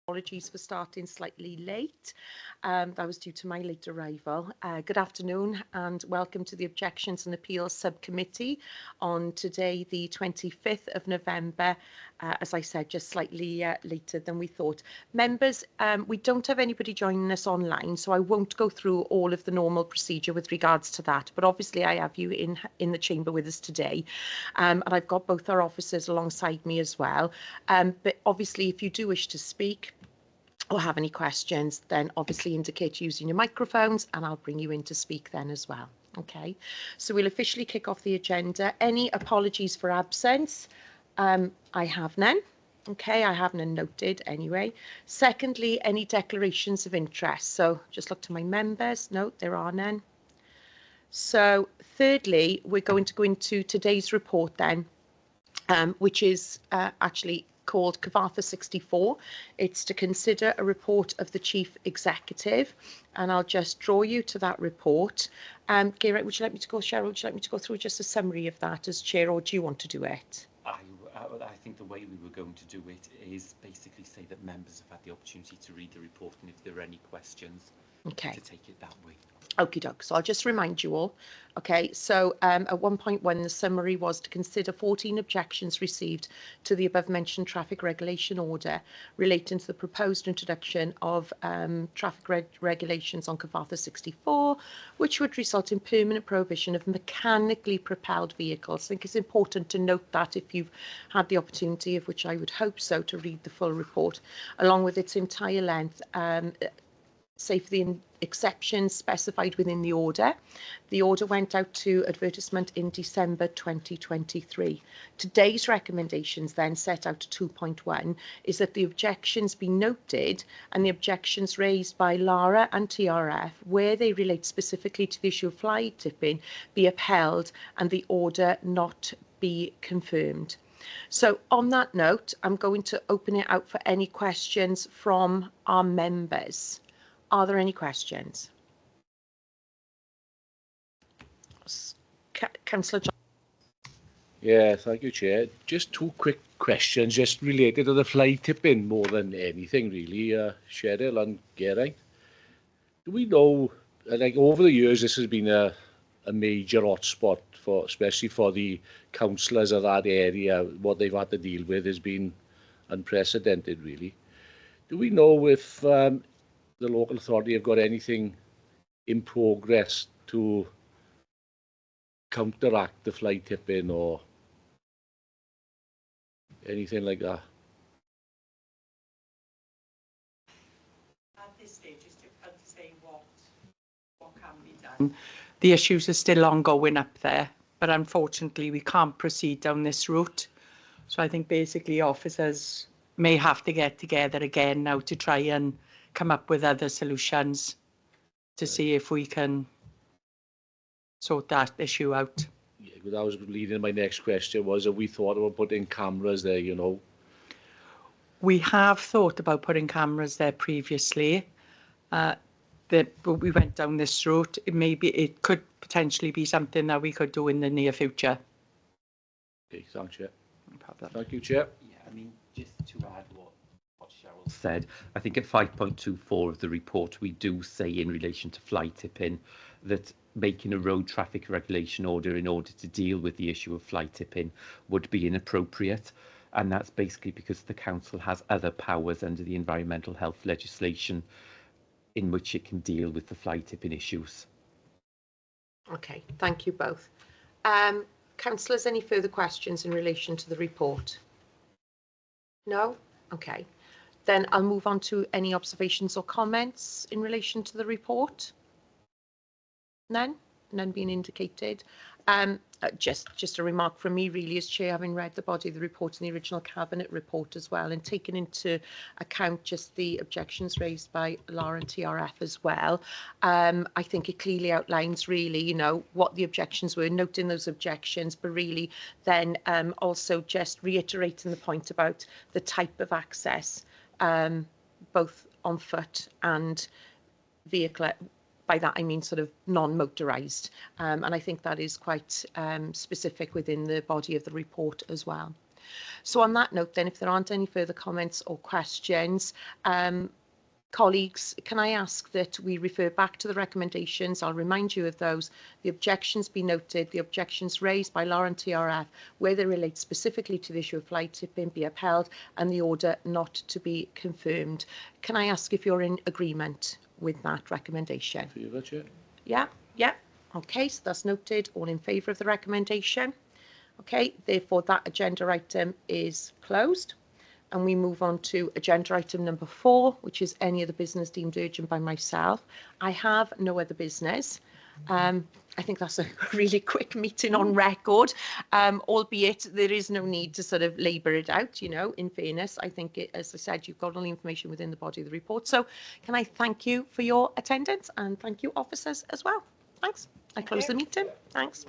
Apologies for starting slightly late. That was due to my late arrival. Good afternoon and welcome to the Objections and Appeals Subcommittee on today, the 25th of November. As I said, just slightly later than we thought. Members, we don't have anybody joining us online, so I won't go through all of the normal procedure with regards to that. But obviously, I have you in the chamber with us today, and I've got both our officers alongside me as well. But obviously, if you do wish to speak or have any questions, then obviously indicate using your microphones and I'll bring you in to speak then as well. Okay, so we'll officially kick off the agenda. Any apologies for absence? I have none. Okay, I have none noted anyway. Secondly, any declarations of interest? So just look to my members. No, there are none. So thirdly, we're going to go into today's report then, which is actually called Cyfarthfa 64. It's to consider a report of the Chief Executive, and I'll just draw you to that report. Geraint, would you like me to go, Cheryl, would you like me to go through just a summary of that as Chair, or do you want to do it? I think the way we were going to do it is basically say that members have had the opportunity to read the report, and if there are any questions, to take it that way. Okie doke. So I'll just remind you all. Okay, so at 1.1, the summary was to consider 14 objections received to the above mentioned traffic regulation order relating to the proposed introduction of traffic regulations on Cyfarthfa 64, which would result in permanent prohibition of mechanically propelled vehicles. I think it's important to note that if you've had the opportunity, of which I would hope so, to read the full report, along with its entire length, save for the exceptions specified within the order. The order went out to advertisement in December 2023. Today's recommendations then set out to 2.1 is that the objections be noted and the objections raised by Lara and TRF, where they relate specifically to the issue of fly tipping, be upheld and the order not be confirmed. So on that note, I'm going to open it out for any questions from our members. Are there any questions? Councillor John. Yeah, thank you, Chair. Just two quick questions, just related to the fly tipping more than anything, really, Cheryl and Geraint. Do we know, like over the years, this has been a major hotspot, for, especially for the councillors of that area. What they've had to deal with has been unprecedented, really. Do we know if the local authority have got anything in progress to counteract the fly tipping or anything like that? At this stage, it's difficult to say what can be done. The issues are still ongoing up there, but unfortunately we can't proceed down this route. So I think basically officers may have to get together again now to try and come up with other solutions to see if we can sort that issue out. Yeah, because I was leading my next question was, have we thought about putting cameras there, you know? We have thought about putting cameras there previously. We went down this route. It could potentially be something that we could do in the near future. Okay, thanks, Chair. No problem. Thank you, Chair. Yeah, I mean, just to add what Cheryl said, I think at 5.24 of the report, we do say in relation to fly tipping that making a road traffic regulation order in order to deal with the issue of fly tipping would be inappropriate. And that's basically because the council has other powers under the environmental health legislation in which it can deal with the fly tipping issues. Okay, thank you both. Councillors, any further questions in relation to the report? No? Okay. Then I'll move on to any observations or comments in relation to the report. None? None being indicated. Just a remark from me, really, as Chair, having read the body of the report and the original Cabinet report as well, and taken into account just the objections raised by Lara and TRF as well. I think it clearly outlines, really, you know, what the objections were, noting those objections, but really then also just reiterating the point about the type of access, both on foot and vehicle. By that I mean sort of non-motorised, and I think that is quite specific within the body of the report as well. So on that note then, if there aren't any further comments or questions, colleagues, can I ask that we refer back to the recommendations? I'll remind you of those. The objections be noted, the objections raised by Lauren TRF, where they relate specifically to the issue of fly tipping, be upheld, and the order not to be confirmed. Can I ask if you're in agreement with that recommendation? Favour, Chair. Yeah, yeah. Okay, so that's noted. All in favour of the recommendation? Okay, therefore that agenda item is closed. And we move on to agenda item number 4, which is any other business deemed urgent by myself. I have no other business. I think that's a really quick meeting on record, albeit there is no need to sort of labour it out, you know, in fairness. I think, as I said, you've got all the information within the body of the report. So can I thank you for your attendance, and thank you, officers, as well. Thanks. I close the meeting. Thanks.